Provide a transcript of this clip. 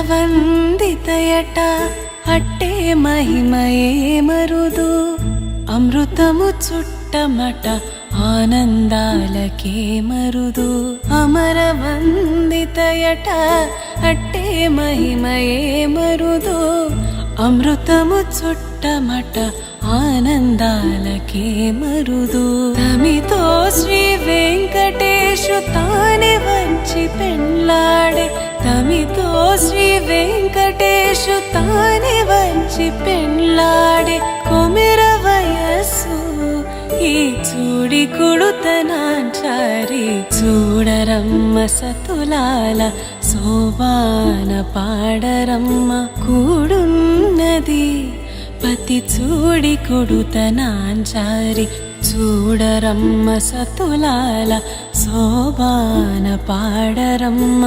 అమరవందితయట అట్టే మహిమయే మరుదు అమృతము చుట్టమట ఆనందాలకే మరుదు అమరవందితయట అట్టే మహిమయే మరుదు అమృతము చుట్టమట ఆనందాలకే మరుదు తమితో శ్రీ వెంకటేశు తానే వంచి పెండ్లాడే తమితో శ్రీ వెంకటేశు తానే వంచి పెండ్లాడే కొమెర వయస్సు ఈ చూడి కుడుతనాంచారి చూడరమ్మ సతులాల శోభాన పాడరమ్మ కూడున్నది పతి చూడి కొడుతనాంచారి చూడరమ్మ సతులాల శోభాన పాడరమ్మ